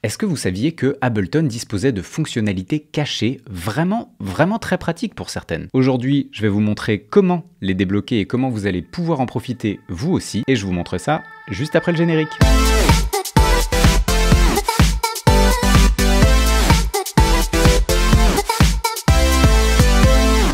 Est-ce que vous saviez que Ableton disposait de fonctionnalités cachées vraiment très pratiques pour certaines? Aujourd'hui, je vais vous montrer comment les débloquer et comment vous allez pouvoir en profiter vous aussi, et je vous montre ça juste après le générique.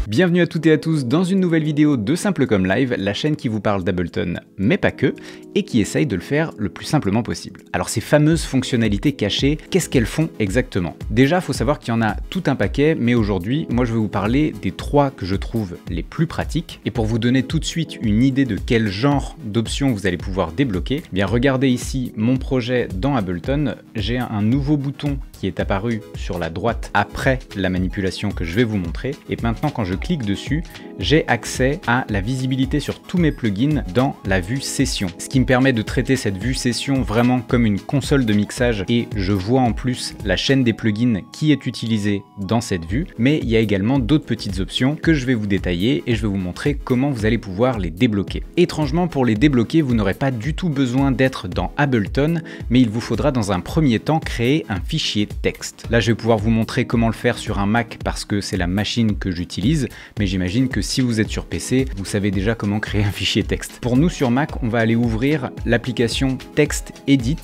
Bienvenue à toutes et à tous dans une nouvelle vidéo de Simple Comme Live, la chaîne qui vous parle d'Ableton, mais pas que, et qui essaye de le faire le plus simplement possible. Alors ces fameuses fonctionnalités cachées, qu'est-ce qu'elles font exactement? Déjà, il faut savoir qu'il y en a tout un paquet, mais aujourd'hui, moi je vais vous parler des 3 que je trouve les plus pratiques. Et pour vous donner tout de suite une idée de quel genre d'options vous allez pouvoir débloquer, eh bien regardez ici mon projet dans Ableton, j'ai un nouveau bouton qui est apparu sur la droite après la manipulation que je vais vous montrer. Et maintenant, quand je clique dessus, j'ai accès à la visibilité sur tous mes plugins dans la vue session. Ce qui me permet de traiter cette vue session vraiment comme une console de mixage, et je vois en plus la chaîne des plugins qui est utilisée dans cette vue. Mais il y a également d'autres petites options que je vais vous détailler et je vais vous montrer comment vous allez pouvoir les débloquer. Étrangement, pour les débloquer, vous n'aurez pas du tout besoin d'être dans Ableton, mais il vous faudra dans un premier temps créer un fichier texte. Là, je vais pouvoir vous montrer comment le faire sur un Mac parce que c'est la machine que j'utilise, mais j'imagine que si vous êtes sur PC, vous savez déjà comment créer un fichier texte. Pour nous sur Mac, on va aller ouvrir l'application Text Edit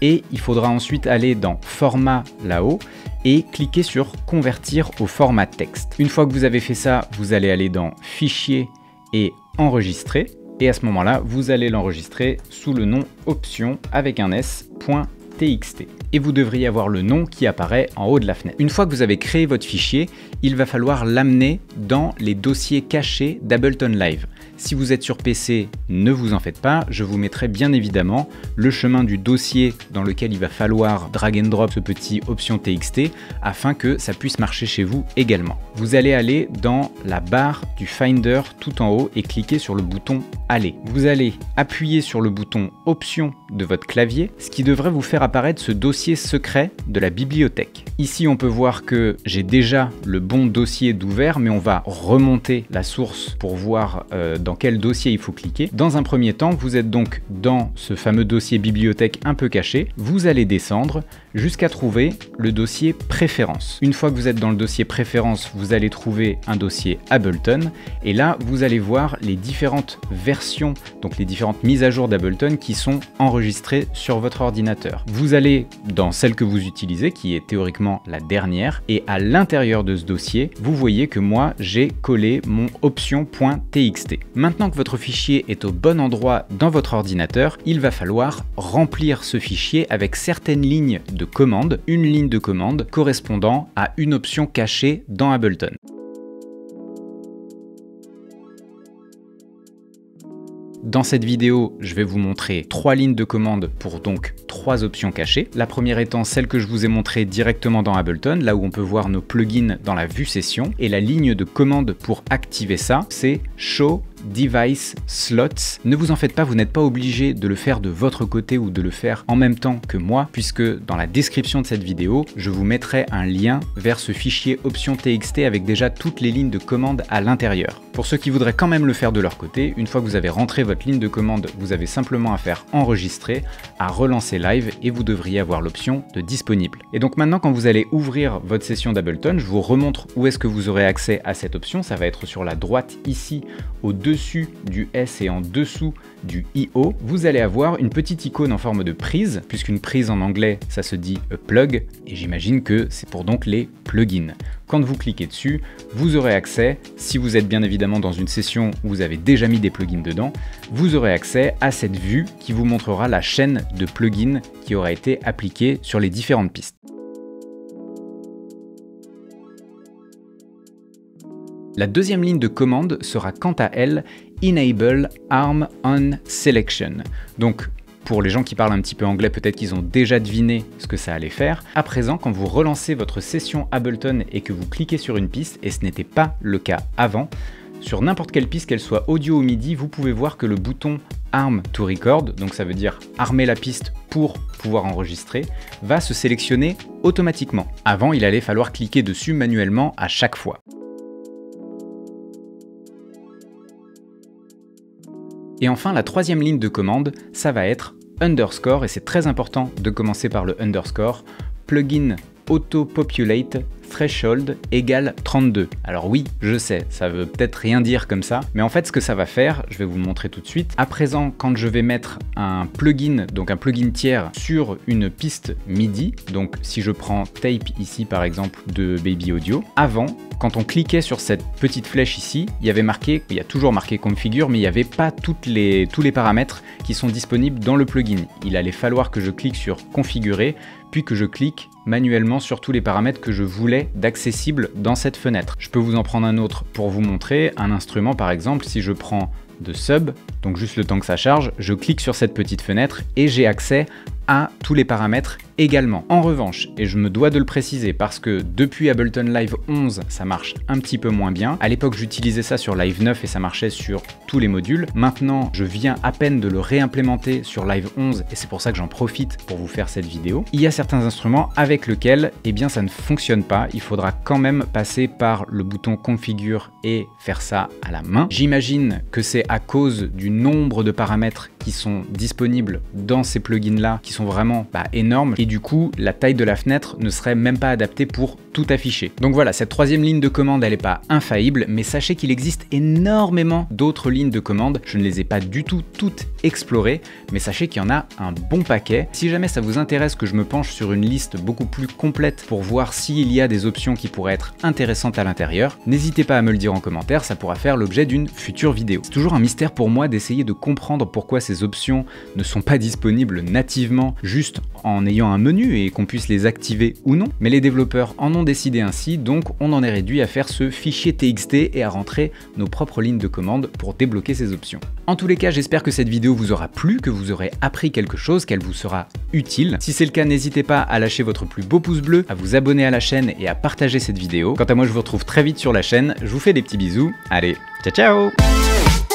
et il faudra ensuite aller dans Format là-haut et cliquer sur Convertir au format texte. Une fois que vous avez fait ça, vous allez aller dans Fichier et Enregistrer, et à ce moment-là, vous allez l'enregistrer sous le nom Option avec un s.txt. Et vous devriez avoir le nom qui apparaît en haut de la fenêtre. Une fois que vous avez créé votre fichier, il va falloir l'amener dans les dossiers cachés d'Ableton Live. Si vous êtes sur PC, ne vous en faites pas, je vous mettrai bien évidemment le chemin du dossier dans lequel il va falloir drag and drop ce petit option TXT afin que ça puisse marcher chez vous également. Vous allez aller dans la barre du Finder tout en haut et cliquer sur le bouton Aller. Vous allez appuyer sur le bouton Option de votre clavier, ce qui devrait vous faire apparaître ce dossier secret de la bibliothèque. Ici, on peut voir que j'ai déjà le bon dossier d'ouvert, mais on va remonter la source pour voir dans quel dossier il faut cliquer. Dans un premier temps, vous êtes donc dans ce fameux dossier bibliothèque un peu caché. Vous allez descendre jusqu'à trouver le dossier Préférences. Une fois que vous êtes dans le dossier Préférences, vous allez trouver un dossier Ableton, et là, vous allez voir les différentes versions, donc les différentes mises à jour d'Ableton qui sont enregistrées sur votre ordinateur. Vous allez dans celle que vous utilisez, qui est théoriquement la dernière, et à l'intérieur de ce dossier, vous voyez que moi, j'ai collé mon option.txt. Maintenant que votre fichier est au bon endroit dans votre ordinateur, il va falloir remplir ce fichier avec certaines lignes de commande, une ligne de commande correspondant à une option cachée dans Ableton. Dans cette vidéo, je vais vous montrer 3 lignes de commande pour donc 3 options cachées. La première étant celle que je vous ai montrée directement dans Ableton, là où on peut voir nos plugins dans la vue session. Et la ligne de commande pour activer ça, c'est Show Device Slots. Ne vous en faites pas, vous n'êtes pas obligé de le faire de votre côté ou de le faire en même temps que moi, puisque dans la description de cette vidéo, je vous mettrai un lien vers ce fichier option.txt avec déjà toutes les lignes de commande à l'intérieur. Pour ceux qui voudraient quand même le faire de leur côté, une fois que vous avez rentré votre ligne de commande, vous avez simplement à faire enregistrer, à relancer live, et vous devriez avoir l'option de disponible. Et donc maintenant, quand vous allez ouvrir votre session d'Ableton, je vous remontre où est-ce que vous aurez accès à cette option. Ça va être sur la droite ici, au-dessus du S et en dessous du IO. Vous allez avoir une petite icône en forme de prise, puisqu'une prise en anglais, ça se dit a plug, et j'imagine que c'est pour donc les plugins. Quand vous cliquez dessus, vous aurez accès, si vous êtes bien évidemment dans une session où vous avez déjà mis des plugins dedans, vous aurez accès à cette vue qui vous montrera la chaîne de plugins qui aura été appliquée sur les différentes pistes. La deuxième ligne de commande sera quant à elle Enable Arm On Selection. Donc, pour les gens qui parlent un petit peu anglais, peut-être qu'ils ont déjà deviné ce que ça allait faire. À présent, quand vous relancez votre session Ableton et que vous cliquez sur une piste, et ce n'était pas le cas avant, sur n'importe quelle piste, qu'elle soit audio ou MIDI, vous pouvez voir que le bouton Arm to Record, donc ça veut dire armer la piste pour pouvoir enregistrer, va se sélectionner automatiquement. Avant, il allait falloir cliquer dessus manuellement à chaque fois. Et enfin, la troisième ligne de commande, ça va être underscore, et c'est très important de commencer par le underscore plugin auto-populate threshold égale 32. Alors oui, je sais, ça veut peut-être rien dire comme ça, mais en fait ce que ça va faire, je vais vous le montrer tout de suite. À présent, quand je vais mettre un plugin, donc un plugin tiers sur une piste MIDI, donc si je prends tape ici par exemple de Baby Audio, avant, quand on cliquait sur cette petite flèche ici, il y avait marqué, il y a toujours marqué configure, mais il n'y avait pas tous les paramètres qui sont disponibles dans le plugin. Il allait falloir que je clique sur configurer, puis que je clique manuellement sur tous les paramètres que je voulais d'accessible dans cette fenêtre. Je peux vous en prendre un autre pour vous montrer un instrument par exemple. Si je prends de sub, donc juste le temps que ça charge, je clique sur cette petite fenêtre et j'ai accès à tous les paramètres également. En revanche, et je me dois de le préciser parce que depuis Ableton Live 11, ça marche un petit peu moins bien. À l'époque, j'utilisais ça sur Live 9 et ça marchait sur tous les modules. Maintenant, je viens à peine de le réimplémenter sur Live 11 et c'est pour ça que j'en profite pour vous faire cette vidéo. Il y a certains instruments avec lesquels, eh bien, ça ne fonctionne pas. Il faudra quand même passer par le bouton configure et faire ça à la main. J'imagine que c'est à cause du nombre de paramètres qui sont disponibles dans ces plugins-là, qui sont vraiment énormes, et du coup, la taille de la fenêtre ne serait même pas adaptée pour tout afficher. Donc voilà, cette troisième ligne de commande, elle n'est pas infaillible, mais sachez qu'il existe énormément d'autres lignes de commande. Je ne les ai pas du tout toutes explorées, mais sachez qu'il y en a un bon paquet. Si jamais ça vous intéresse que je me penche sur une liste beaucoup plus complète pour voir s'il y a des options qui pourraient être intéressantes à l'intérieur, n'hésitez pas à me le dire en commentaire, ça pourra faire l'objet d'une future vidéo. C'est toujours un mystère pour moi d'essayer de comprendre pourquoi ces options ne sont pas disponibles nativement juste en ayant un menu et qu'on puisse les activer ou non, mais les développeurs en ont décidé ainsi, donc on en est réduit à faire ce fichier TXT et à rentrer nos propres lignes de commande pour débloquer ces options. En tous les cas, j'espère que cette vidéo vous aura plu, que vous aurez appris quelque chose, qu'elle vous sera utile. Si c'est le cas, n'hésitez pas à lâcher votre plus beau pouce bleu, à vous abonner à la chaîne et à partager cette vidéo. Quant à moi, je vous retrouve très vite sur la chaîne, je vous fais des petits bisous, allez, ciao ciao!